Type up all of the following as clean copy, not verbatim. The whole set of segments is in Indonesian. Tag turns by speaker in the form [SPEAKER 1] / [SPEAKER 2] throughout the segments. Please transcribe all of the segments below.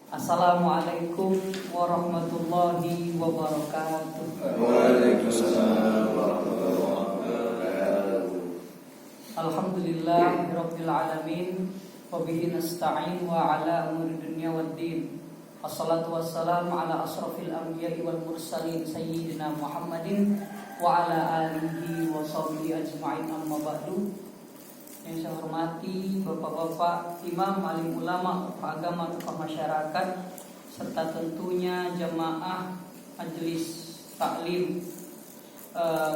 [SPEAKER 1] Assalamualaikum warahmatullahi wabarakatuh.
[SPEAKER 2] Waalaikumsalam warahmatullahi wabarakatuh.
[SPEAKER 1] Alhamdulillah rabbil alamin wa bihi nasta'in wa ala umuri dunya waddin. Assalatu wassalamu ala asrafil anbiya'i wal mursalin sayyidina Muhammadin wa ala alihi wa sahbihi ajma'in, amma ba'du. Yang saya hormati bapak-bapak, imam, alim ulama, tokoh agama, tokoh masyarakat, serta tentunya jamaah majelis taklim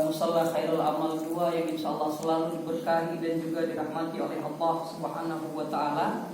[SPEAKER 1] Musalla Khairul Amal 2 yang insyaallah selalu diberkahi dan juga dirahmati oleh Allah Subhanahu wa taala.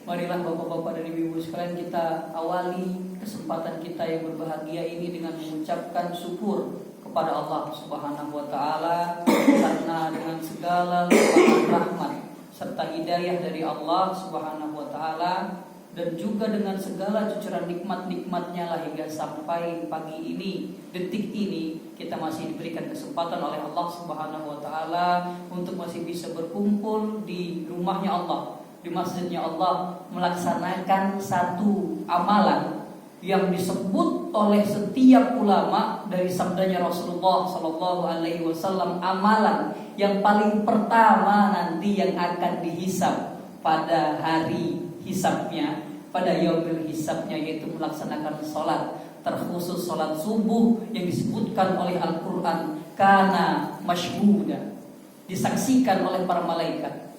[SPEAKER 1] Marilah bapak-bapak dan ibu-ibu sekalian, kita awali kesempatan kita yang berbahagia ini dengan mengucapkan syukur kepada Allah Subhanahu wa taala, karena dengan segala limpahan rahmat serta hidayah dari Allah Subhanahu wa taala, dan juga dengan segala cucuran nikmat-nikmatnya lah hingga sampai pagi ini, detik ini, kita masih diberikan kesempatan oleh Allah Subhanahu wa taala untuk masih bisa berkumpul di rumahnya Allah, di masjidnya Allah, melaksanakan satu amalan yang disebut oleh setiap ulama dari sabdanya Rasulullah Sallallahu Alaihi Wasallam, amalan yang paling pertama nanti yang akan dihisab pada hari hisabnya, pada yaumil hisabnya, yaitu melaksanakan sholat, terkhusus sholat subuh yang disebutkan oleh Al-Quran kana masyhuda, disaksikan oleh para malaikat.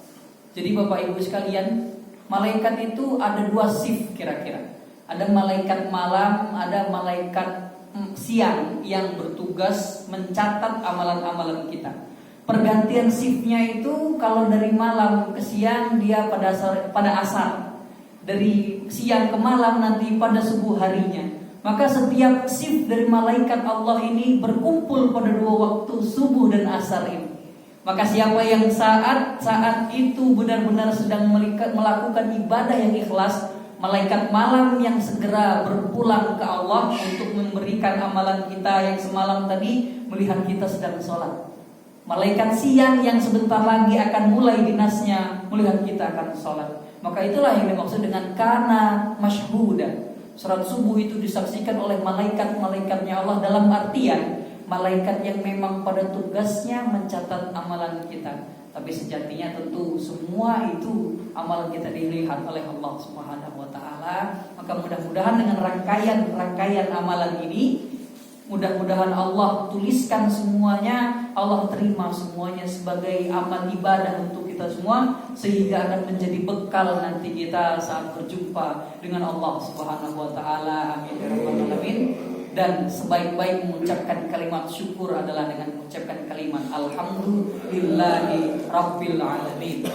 [SPEAKER 1] Jadi Bapak Ibu sekalian, malaikat itu ada dua shift kira-kira. Ada malaikat malam, ada malaikat siang yang bertugas mencatat amalan-amalan kita. Pergantian shiftnya itu kalau dari malam ke siang dia pada asar, dari siang ke malam nanti pada subuh harinya. Maka setiap shift dari malaikat Allah ini berkumpul pada dua waktu subuh dan asar ini. Maka siapa yang saat itu benar-benar sedang melakukan ibadah yang ikhlas, malaikat malam yang segera berpulang ke Allah untuk memberikan amalan kita yang semalam tadi, melihat kita sedang sholat. Malaikat siang yang sebentar lagi akan mulai dinasnya, melihat kita akan sholat. Maka itulah yang dimaksud dengan kana masyhuda. Sholat subuh itu disaksikan oleh malaikat-malaikatnya Allah, dalam artian malaikat yang memang pada tugasnya mencatat amalan kita. Tapi sejatinya tentu semua itu amalan kita dilihat oleh Allah Subhanahu wa taala. Maka mudah-mudahan dengan rangkaian amalan ini, mudah-mudahan Allah tuliskan semuanya, Allah terima semuanya sebagai amal ibadah untuk kita semua, sehingga akan menjadi bekal nanti kita saat berjumpa dengan Allah Subhanahu wa taala. Amin ya rabbal alamin. Dan sebaik-baik mengucapkan kalimat syukur adalah dengan mengucapkan kalimat alhamdulillahi rabbil alamin.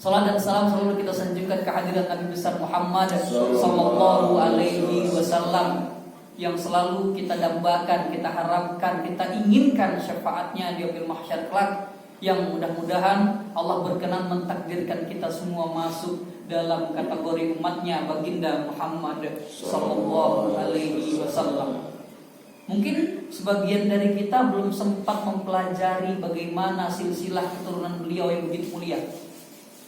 [SPEAKER 1] Salam dan salam selalu kita sanjungkan kehadirat Nabi besar Muhammad sallallahu alaihi wasallam, yang selalu kita dambakan, kita harapkan, kita inginkan syafaatnya di yaumil mahsyar kelak, yang mudah-mudahan Allah berkenan mentakdirkan kita semua masuk dalam kategori umatnya baginda Muhammad sallallahu alaihi wasallam. Mungkin sebagian dari kita belum sempat mempelajari bagaimana silsilah keturunan beliau yang begitu mulia.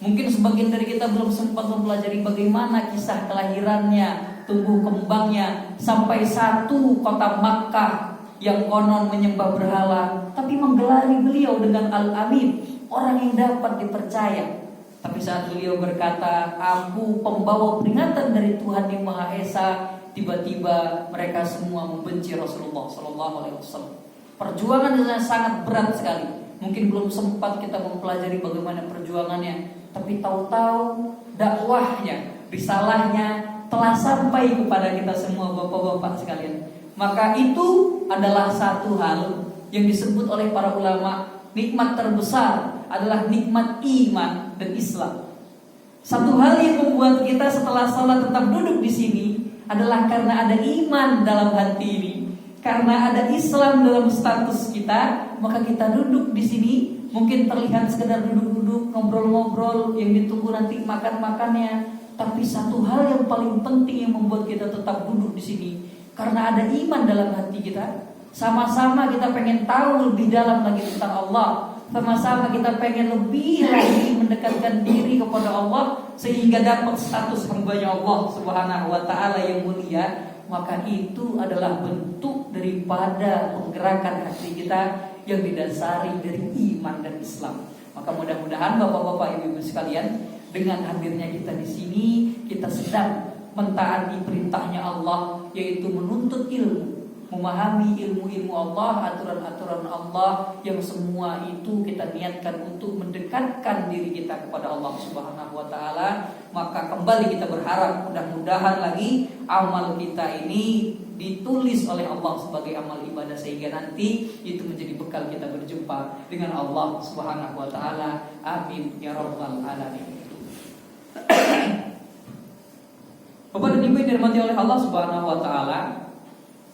[SPEAKER 1] Mungkin sebagian dari kita belum sempat mempelajari bagaimana kisah kelahirannya, tumbuh kembangnya, sampai satu kota Makkah yang konon menyembah berhala, tapi menggelari beliau dengan Al-Amin, orang yang dapat dipercaya. Tapi saat beliau berkata, aku pembawa peringatan dari Tuhan yang Maha Esa, tiba-tiba mereka semua membenci Rasulullah Sallallahu Alaihi Wasallam. Perjuangan yang sangat berat sekali. Mungkin belum sempat kita mempelajari bagaimana perjuangannya, tapi tahu-tahu dakwahnya, risalahnya telah sampai kepada kita semua bapak-bapak sekalian. Maka itu adalah satu hal yang disebut oleh para ulama, nikmat terbesar adalah nikmat iman dan Islam. Satu hal yang membuat kita setelah salat tetap duduk di sini adalah karena ada iman dalam hati ini, karena ada Islam dalam status kita, maka kita duduk di sini. Mungkin terlihat sekedar duduk-duduk, ngobrol-ngobrol, yang ditunggu nanti makan-makannya. Tapi satu hal yang paling penting yang membuat kita tetap duduk di sini, karena ada iman dalam hati kita. Sama-sama kita pengen tahu lebih dalam lagi tentang Allah, sama-sama kita pengen lebih lagi mendekatkan diri kepada Allah sehingga dapat status hambanya Allah Subhanahu wa taala yang mulia, maka itu adalah bentuk daripada penggerakan hati kita yang didasari dari iman dan Islam. Maka mudah-mudahan Bapak-bapak, Ibu-ibu sekalian, dengan hadirnya kita di sini, kita sedang mentaati perintahnya Allah, yaitu menuntut ilmu, memahami ilmu-ilmu Allah, aturan-aturan Allah, yang semua itu kita niatkan untuk mendekatkan diri kita kepada Allah Subhanahu wa taala. Maka kembali kita berharap mudah-mudahan lagi amal kita ini ditulis oleh Allah sebagai amal ibadah, sehingga nanti itu menjadi bekal kita berjumpa dengan Allah Subhanahu wa taala. Amin ya rabbal alamin. Bapak dan Ibu yang dirahmati oleh Allah Subhanahu wa taala,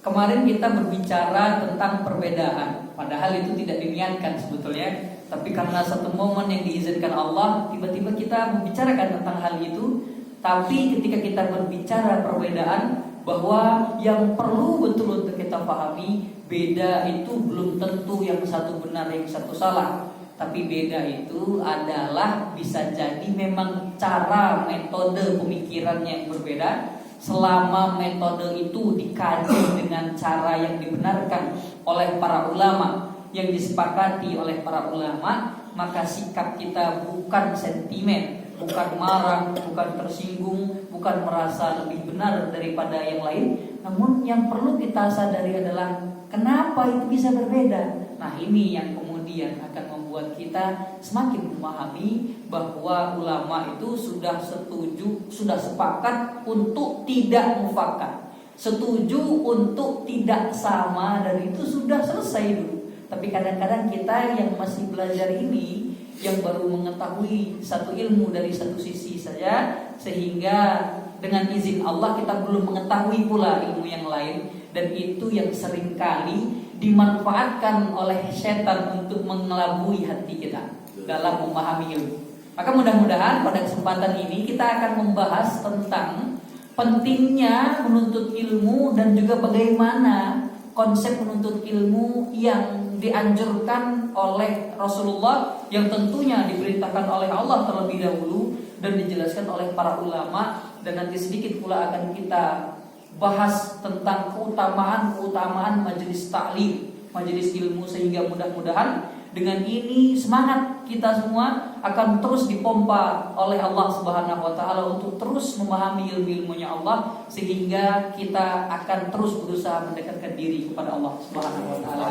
[SPEAKER 1] kemarin kita berbicara tentang perbedaan, padahal itu tidak diniatkan sebetulnya, tapi karena satu momen yang diizinkan Allah, tiba-tiba kita membicarakan tentang hal itu. Tapi ketika kita berbicara perbedaan, bahwa yang perlu betul untuk kita pahami, beda itu belum tentu yang satu benar yang satu salah. Tapi beda itu adalah bisa jadi memang cara metode pemikirannya yang berbeda. Selama metode itu dikaji dengan cara yang dibenarkan oleh para ulama, yang disepakati oleh para ulama, maka sikap kita bukan sentimen, bukan marah, bukan tersinggung, bukan merasa lebih benar daripada yang lain. Namun yang perlu kita sadari adalah kenapa itu bisa berbeda. Nah, ini yang kemudian akan membuat kita semakin memahami bahwa ulama itu sudah setuju, sudah sepakat untuk tidak mufakat, setuju untuk tidak sama, dan itu sudah selesai dulu. Tapi kadang-kadang kita yang masih belajar ini, yang baru mengetahui satu ilmu dari satu sisi saja, sehingga dengan izin Allah kita belum mengetahui pula ilmu yang lain, dan itu yang seringkali dimanfaatkan oleh setan untuk mengelabui hati kita dalam memahami ilmu. Maka mudah-mudahan pada kesempatan ini kita akan membahas tentang pentingnya menuntut ilmu dan juga bagaimana konsep menuntut ilmu yang dianjurkan oleh Rasulullah, yang tentunya diperintahkan oleh Allah terlebih dahulu dan dijelaskan oleh para ulama. Dan nanti sedikit pula akan kita bahas tentang keutamaan majelis taklim, majelis ilmu, sehingga mudah-mudahan dengan ini semangat kita semua akan terus dipompa oleh Allah Subhanahu wa taala untuk terus memahami ilmu-ilmunya Allah, sehingga kita akan terus berusaha mendekatkan diri kepada Allah Subhanahu wa taala.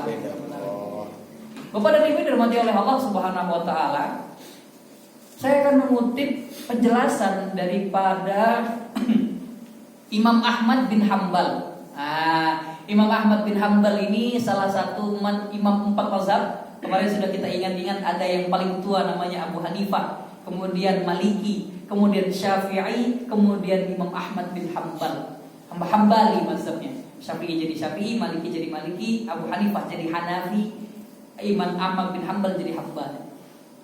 [SPEAKER 1] Bapak dan Ibu dirahmati oleh Allah Subhanahu wa taala, saya akan mengutip penjelasan daripada Imam Ahmad bin Hambal. Imam Ahmad bin Hambal ini salah satu imam 4 mazhab. Kemarin sudah kita ingat-ingat, ada yang paling tua namanya Abu Hanifah, kemudian Maliki, kemudian Syafi'i, kemudian Imam Ahmad bin Hambal. Hambali mazhabnya. Syafi'i jadi Syafi'i, Maliki jadi Maliki, Abu Hanifah jadi Hanafi, Imam Ahmad bin Hambal jadi Hambali.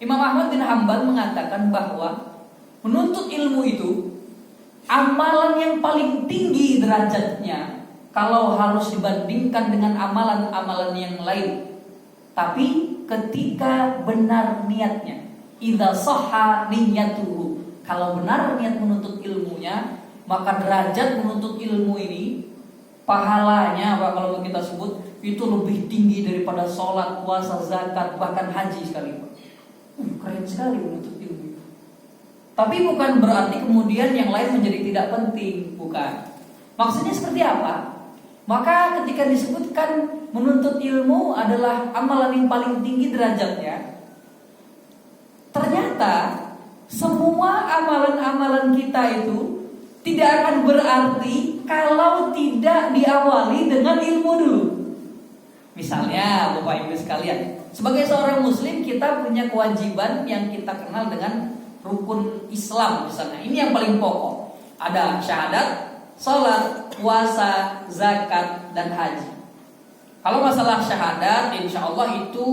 [SPEAKER 1] Imam Ahmad bin Hambal mengatakan bahwa menuntut ilmu itu amalan yang paling tinggi derajatnya kalau harus dibandingkan dengan amalan-amalan yang lain. Tapi ketika benar niatnya, idza shahha niyyatuhu, kalau benar niat menuntut ilmunya, maka derajat menuntut ilmu ini pahalanya, kalau kita sebut, itu lebih tinggi daripada sholat, puasa, zakat, bahkan haji sekali. Keren sekali menuntut ilmu. Tapi bukan berarti kemudian yang lain menjadi tidak penting, bukan. Maksudnya seperti apa? Maka ketika disebutkan menuntut ilmu adalah amalan yang paling tinggi derajatnya, ternyata semua amalan-amalan kita itu tidak akan berarti kalau tidak diawali dengan ilmu dulu. Misalnya Bapak Ibu sekalian, sebagai seorang muslim kita punya kewajiban yang kita kenal dengan rukun Islam misalnya. Ini yang paling pokok. Ada syahadat, salat, puasa, zakat, dan haji. Kalau masalah syahadat, insya Allah itu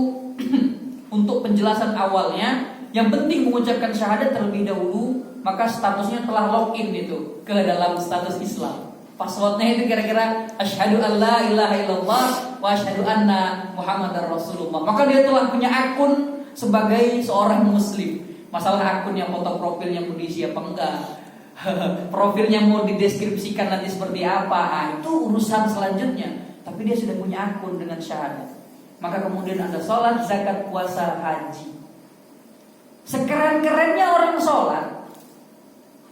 [SPEAKER 1] untuk penjelasan awalnya, yang penting mengucapkan syahadat terlebih dahulu, maka statusnya telah login itu ke dalam status Islam. Passwordnya itu kira-kira asyhadu an la ilaha illallah wa asyhadu anna Muhammadar Rasulullah. Maka dia telah punya akun sebagai seorang muslim. Masalah akunnya, foto profilnya mau diisi apa enggak, profilnya mau dideskripsikan nanti seperti apa, itu urusan selanjutnya. Tapi dia sudah punya akun dengan syahadat. Maka kemudian ada sholat, zakat, puasa, haji. Sekeren-kerennya orang sholat,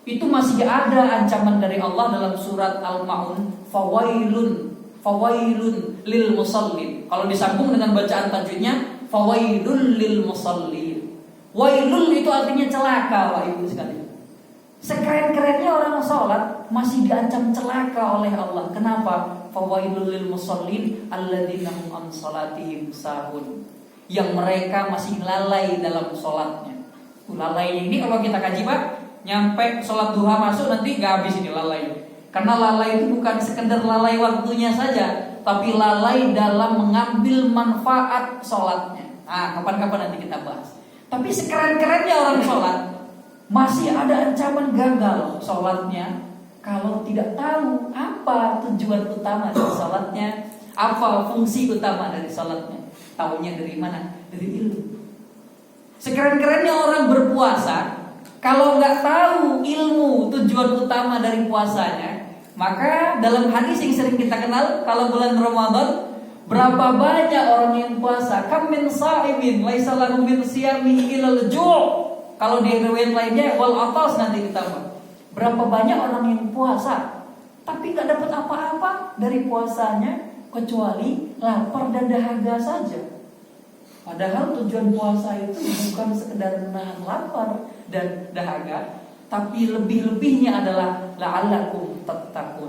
[SPEAKER 1] itu masih ada ancaman dari Allah dalam surat Al-Ma'un, fawailun lil musallin. Kalau disambung dengan bacaan tajwidnya, fawailun lil musallin. Wailul itu artinya celaka, Bapak Ibu sekalian. Sekeren-kerennya orang sholat masih diancam celaka oleh Allah. Kenapa? Fawailul lil musallin alladzina hum an sholatihim sahun. Yang mereka masih lalai dalam sholatnya. Lalainya ini kalau kita kaji, Pak, nyampe sholat duha masuk nanti gak habis ini lalai. Karena lalai itu bukan sekedar lalai waktunya saja, tapi lalai dalam mengambil manfaat sholatnya. Nah, kapan-kapan nanti kita bahas. Tapi sekeren-kerennya orang sholat, masih ada ancaman gagal sholatnya kalau tidak tahu apa tujuan utama dari sholatnya, apa fungsi utama dari sholatnya. Tahunya dari mana? Dari ilmu. Sekeren-kerennya orang berpuasa, kalau nggak tahu ilmu tujuan utama dari puasanya, maka dalam hadis yang sering kita kenal, kalau bulan Ramadan, berapa banyak orang yang puasa? Kam min sha'imin laisa lahu min siyamihi ilal ju'. Kalau di riwayat lainnya wal atas nanti ditambah. Berapa banyak orang yang puasa tapi nggak dapat apa-apa dari puasanya kecuali lapar dan dahaga saja. Padahal tujuan puasa itu bukan sekedar menahan lapar dan dahaga, tapi lebih-lebihnya adalah la'allakum tattaqun.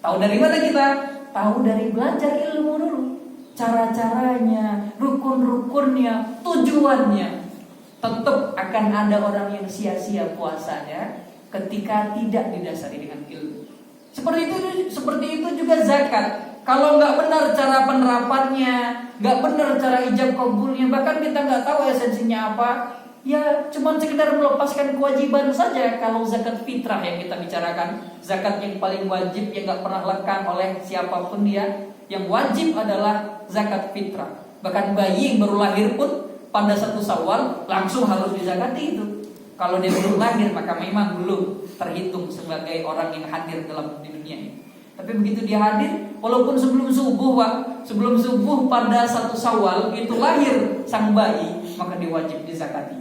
[SPEAKER 1] Tahu dari mana kita? Tahu dari belajar ilmu dulu. Cara-caranya, rukun-rukunnya, tujuannya. Tetap akan ada orang yang sia-sia puasanya ketika tidak didasari dengan ilmu. Seperti itu juga zakat. Kalau nggak benar cara penerapannya, nggak benar cara ijab kabulnya, bahkan kita nggak tahu esensinya apa, ya cuman sekedar melepaskan kewajiban saja. Kalau zakat fitrah yang kita bicarakan, zakat yang paling wajib yang nggak pernah lekang oleh siapapun dia, yang wajib adalah zakat fitrah. Bahkan bayi yang baru lahir pun pada 1 Syawal langsung harus dizakati itu. Kalau dia belum lahir maka memang belum terhitung sebagai orang yang hadir dalam di dunia ini. Tapi begitu dia hadir, walaupun sebelum subuh pada 1 Syawal itu lahir sang bayi, maka dia wajib dizakati.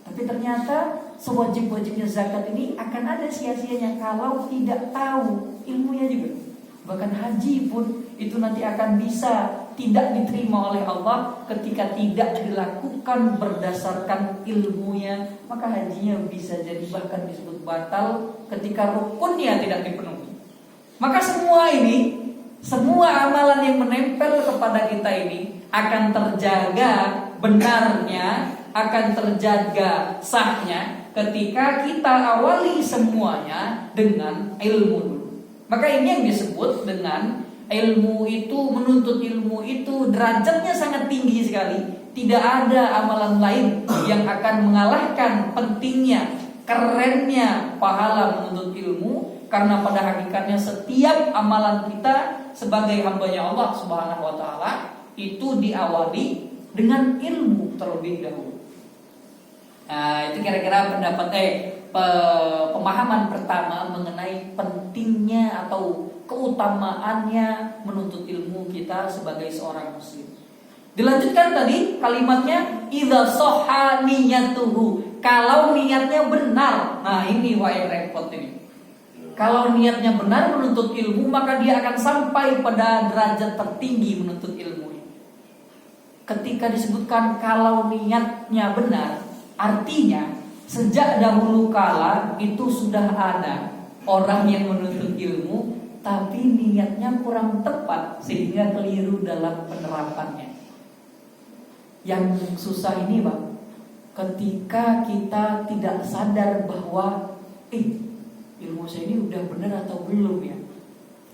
[SPEAKER 1] Tapi ternyata sewajib-wajibnya zakat ini akan ada sia-sianya kalau tidak tahu ilmunya juga. Bahkan haji pun itu nanti akan bisa tidak diterima oleh Allah ketika tidak dilakukan berdasarkan ilmunya. Maka hajinya bisa jadi bahkan disebut batal ketika rukunnya tidak dipenuhi. Maka semua amalan yang menempel kepada kita ini akan terjaga benarnya, akan terjaga sahnya ketika kita awali semuanya dengan ilmu dulu. Maka ini yang disebut dengan ilmu itu, menuntut ilmu itu derajatnya sangat tinggi sekali. Tidak ada amalan lain yang akan mengalahkan pentingnya, kerennya pahala menuntut ilmu. Karena pada hakikatnya setiap amalan kita sebagai hambanya Allah Subhanahu wa ta'ala itu diawali dengan ilmu terlebih dahulu. Nah, itu kira-kira pemahaman pertama mengenai pentingnya atau keutamaannya menuntut ilmu kita sebagai seorang muslim. Dilanjutkan tadi kalimatnya idza shahha niyatuhu, kalau niatnya benar. Nah, ini yang repot ini. Kalau niatnya benar menuntut ilmu, maka dia akan sampai pada derajat tertinggi menuntut ilmu. Ketika disebutkan kalau niatnya benar, artinya sejak dahulu kala itu sudah ada orang yang menuntut ilmu, tapi niatnya kurang tepat sehingga keliru dalam penerapannya. Yang susah ini, Pak, ketika kita tidak sadar bahwa ilmu saya ini udah benar atau belum ya.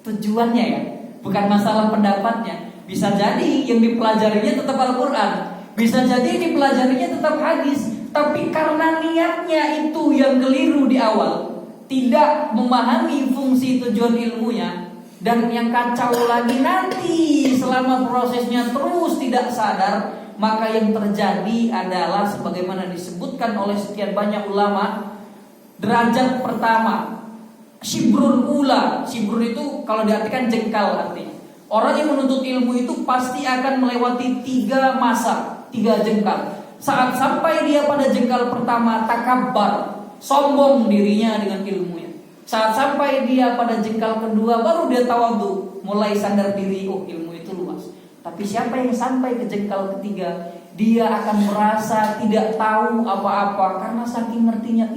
[SPEAKER 1] Tujuannya ya, bukan masalah pendapatnya. Bisa jadi yang dipelajarinya tetap Al-Quran, bisa jadi dipelajarinya tetap hadis, tapi karena niatnya itu yang keliru di awal, tidak memahami fungsi tujuan ilmunya, dan yang kacau lagi nanti selama prosesnya terus tidak sadar, maka yang terjadi adalah sebagaimana disebutkan oleh sekian banyak ulama, derajat pertama shibrul ula. Shibrul itu kalau diartikan jengkal artinya. Orang yang menuntut ilmu itu pasti akan melewati 3 masa, 3 jengkal. Saat sampai dia pada jengkal pertama, takabbar, sombong dirinya dengan ilmunya. Saat sampai dia pada jengkal kedua, baru dia tawadhu, mulai sadar diri, oh ilmu itu luas. Tapi siapa yang sampai ke jengkal ketiga, dia akan merasa tidak tahu apa-apa karena saking ngertinya,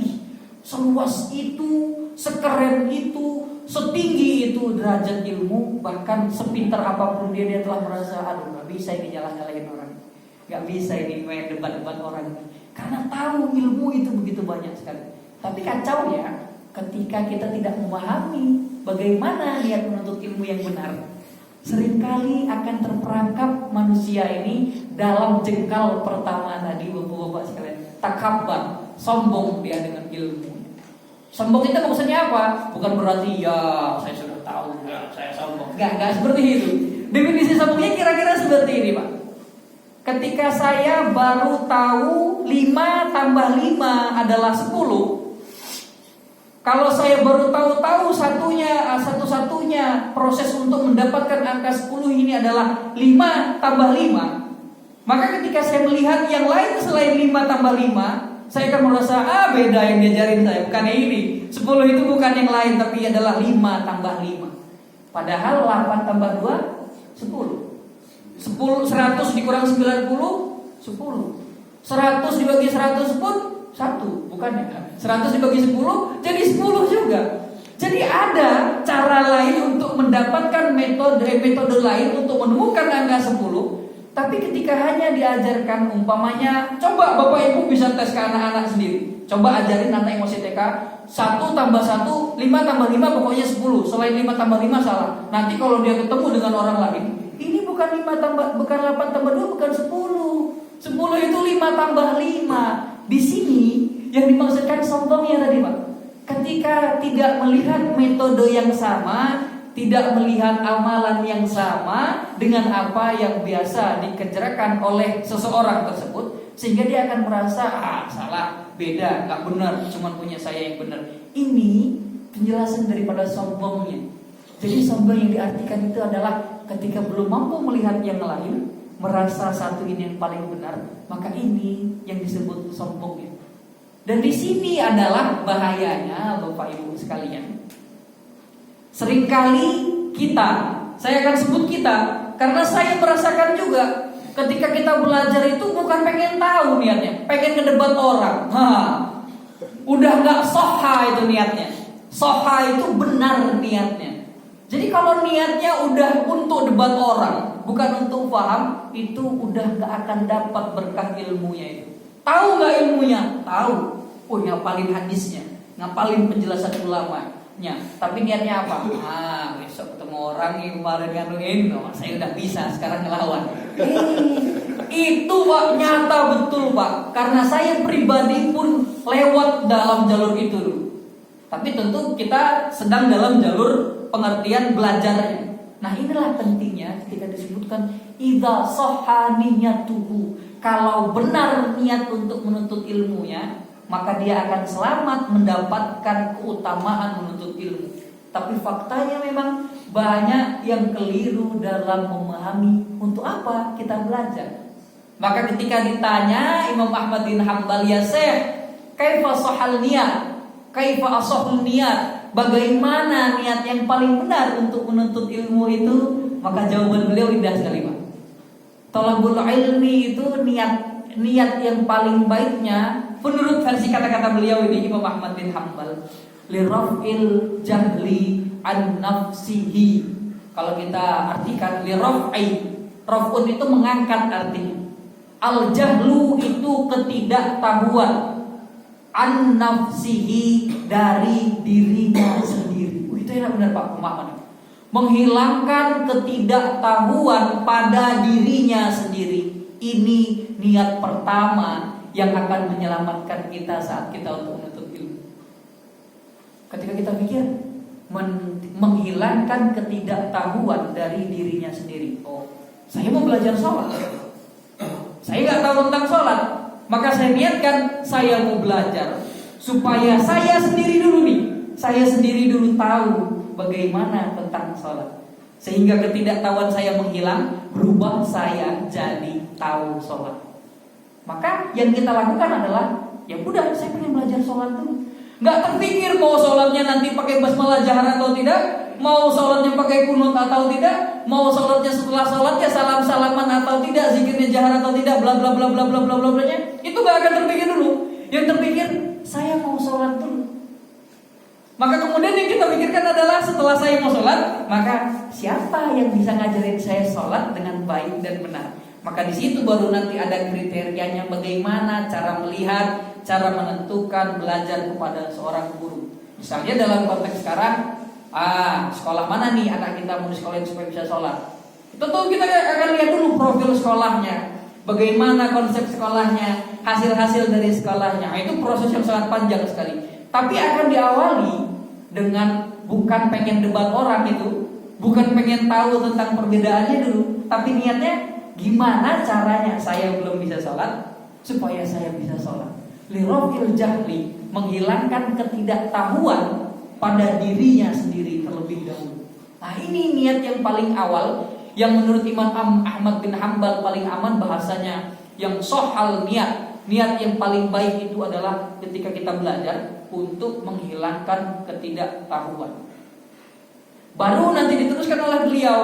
[SPEAKER 1] seluas itu, sekeren itu, setinggi itu derajat ilmu, bahkan sepintar apapun dia telah merasa, aduh gak bisa ini jalan-jalanin orang, gak bisa ini main debat-debat orang, karena tahu ilmu itu begitu banyak sekali. Tapi kacau ya, ketika kita tidak memahami bagaimana niat menuntut ilmu yang benar, seringkali akan terperangkap manusia ini dalam jengkal pertama tadi, bapak-bapak sekalian, takabbar, sombong dia dengan ilmu. Sombong itu maksudnya apa? Bukan berarti ya saya sudah tahu, ya saya sombong. Enggak seperti itu. Definisi sombongnya kira-kira seperti ini, Pak. Ketika saya baru tahu 5 tambah 5 adalah 10. Kalau saya baru tahu satu-satunya proses untuk mendapatkan angka 10 ini adalah 5 tambah 5. Maka ketika saya melihat yang lain selain 5 tambah 5, saya akan merasa, beda yang diajarin saya, bukan ini. 10 itu bukan yang lain, tapi adalah 5 tambah 5. Padahal 8 tambah 2, 10. 100 dikurang 90, 10. 100 dibagi 100 pun 1, bukan ya? 100 dibagi 10, jadi 10 juga. Jadi ada cara lain untuk mendapatkan metode lain untuk menemukan angka 10. Tapi ketika hanya diajarkan umpamanya, coba Bapak Ibu bisa tes ke anak-anak sendiri. Coba ajarin anak yang masih TK, 1 tambah 1, 5 tambah 5 pokoknya 10. Selain 5 tambah 5 salah. Nanti kalau dia ketemu dengan orang lain, ini bukan 8 tambah 2, bukan 10. 10 itu 5 tambah 5. Di sini yang dimaksudkan sombongnya tadi, Pak. Ketika tidak melihat metode yang sama, tidak melihat amalan yang sama dengan apa yang biasa dikerjakan oleh seseorang tersebut, sehingga dia akan merasa salah, beda, gak benar, cuma punya saya yang benar. Ini penjelasan daripada sombongnya. Jadi sombong yang diartikan itu adalah ketika belum mampu melihat yang lain, merasa satu ini yang paling benar, maka ini yang disebut sombongnya. Dan di sini adalah bahayanya Bapak Ibu sekalian. Seringkali saya akan sebut kita, karena saya merasakan juga ketika kita belajar itu bukan pengen tahu niatnya, pengen ngedebat orang. Udah gak soha itu niatnya. Soha itu benar niatnya. Jadi kalau niatnya udah untuk debat orang, bukan untuk paham, itu udah gak akan dapat berkah ilmunya itu. Tahu gak ilmunya? Tahu. Ngapalin hadisnya, ngapalin penjelasan ulama. Tapi niatnya apa? Besok ketemu orang yang kemarin nganuin, saya udah bisa, sekarang ngelawan. Itu Pak, nyata betul Pak. Karena saya pribadi pun lewat dalam jalur itu dulu. Tapi tentu kita sedang dalam jalur pengertian belajarnya. Nah inilah pentingnya ketika disebutkan idza shahha niyatuhu. Kalau benar niat untuk menuntut ilmunya, maka dia akan selamat mendapatkan keutamaan menuntut ilmu. Tapi faktanya memang banyak yang keliru dalam memahami untuk apa kita belajar. Maka ketika ditanya Imam Ahmad bin Hanbal, ya Syekh, kaifa shahal niyat? Kaifa ashahul niyat? Bagaimana niat yang paling benar untuk menuntut ilmu itu? Maka jawaban beliau indah sekali, Pak. Thalabul ilmi itu niat yang paling baiknya menurut versi kata-kata beliau ini Imam Ahmad bin Hanbal, liraf'il jahli an nafsihi. Kalau kita artikan liraf'i, raf'un itu mengangkat artinya. Al jahlu itu ketidaktahuan, an nafsihi dari dirinya sendiri. Itu enak benar Pak pemahaman. Menghilangkan ketidaktahuan pada dirinya sendiri. Ini niat pertama yang akan menyelamatkan kita saat kita untuk menuntut ilmu. Ketika kita pikir menghilangkan ketidaktahuan dari dirinya sendiri. Saya mau belajar sholat, Saya nggak tahu tentang sholat, maka saya niatkan saya mau belajar supaya saya sendiri dulu tahu bagaimana tentang sholat, sehingga ketidaktahuan saya menghilang, berubah saya jadi tahu sholat. Maka yang kita lakukan adalah, ya udah, saya pengen belajar sholat dulu. Nggak terpikir mau sholatnya nanti pakai basmalah jahar atau tidak, mau sholatnya pakai kunut atau tidak, mau sholatnya setelah sholatnya salam-salaman atau tidak, zikirnya jahar atau tidak, bla bla bla bla bla bla bla bla. Itu nggak akan terpikir dulu. Yang terpikir, saya mau sholat dulu. Maka kemudian yang kita pikirkan adalah, setelah saya mau sholat, maka siapa yang bisa ngajarin saya sholat dengan baik dan benar? Maka di situ baru nanti ada kriterianya, bagaimana cara melihat, cara menentukan belajar kepada seorang guru. Misalnya dalam konteks sekarang, sekolah mana nih anak kita mau disekolahin supaya bisa sholat? Itu tuh kita akan lihat dulu profil sekolahnya, bagaimana konsep sekolahnya, hasil-hasil dari sekolahnya. Itu proses yang sangat panjang sekali. Tapi akan diawali dengan bukan pengen debat orang itu, bukan pengen tahu tentang perbedaannya dulu, tapi niatnya gimana caranya saya belum bisa sholat supaya saya bisa sholat. Lirofil jahli, menghilangkan ketidaktahuan pada dirinya sendiri terlebih dahulu. Nah, ini niat yang paling awal, yang menurut Imam Ahmad bin Hanbal paling aman bahasanya, yang sohal niat yang paling baik itu adalah ketika kita belajar untuk menghilangkan ketidaktahuan. Baru nanti diteruskan oleh beliau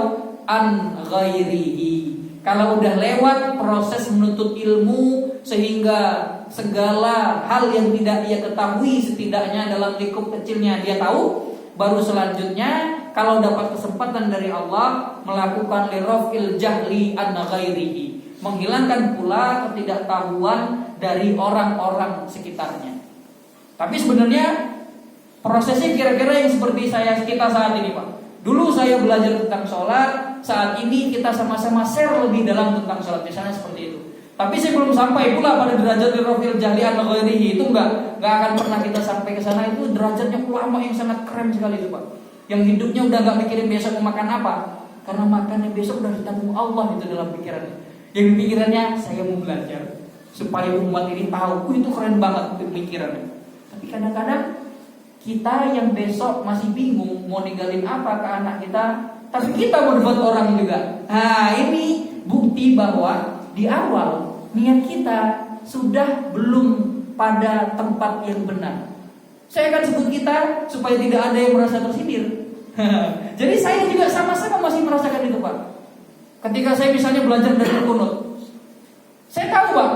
[SPEAKER 1] an ghairihi. Kalau udah lewat proses menuntut ilmu sehingga segala hal yang tidak ia ketahui setidaknya dalam lingkup kecilnya dia tahu, baru selanjutnya kalau dapat kesempatan dari Allah melakukan lirafil jahli an ghairihi, menghilangkan pula ketidaktahuan dari orang-orang sekitarnya. Tapi sebenarnya prosesnya kira-kira yang seperti kita saat ini, Pak. Dulu saya belajar tentang sholat, saat ini kita sama-sama share lebih dalam tentang sholat, misalnya seperti itu. Tapi saya belum sampai pula pada derajat lirafil jahli an ghairihi. Itu enggak akan pernah kita sampai ke sana. Itu derajatnya ulama yang sangat keren sekali itu, Pak. Yang hidupnya udah enggak mikirin besok mau makan apa, karena makannya besok udah ditanggung Allah itu dalam pikirannya. Yang pikirannya, saya mau belajar supaya umat ini tahu. Itu keren banget pikirannya. Tapi kadang-kadang kita yang besok masih bingung mau ninggalin apa ke anak kita, tapi kita mau debat orang juga. Nah, ini bukti bahwa di awal niat kita sudah belum pada tempat yang benar. Saya akan sebut kita supaya tidak ada yang merasa tersindir. Jadi saya juga sama-sama masih merasakan itu, Pak. Ketika saya misalnya belajar dari kunut, saya tahu, Pak,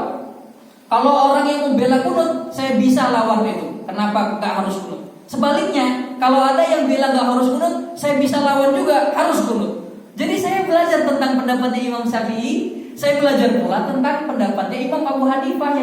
[SPEAKER 1] kalau orang yang membela kunut, saya bisa lawan itu. Kenapa nggak harus kunut? Sebaliknya, kalau ada yang bilang nggak harus kunut, saya bisa lawan juga, harus kunut. Jadi saya belajar tentang pendapatnya Imam Syafi'i, saya belajar pula tentang pendapatnya Imam Abu Hanifah.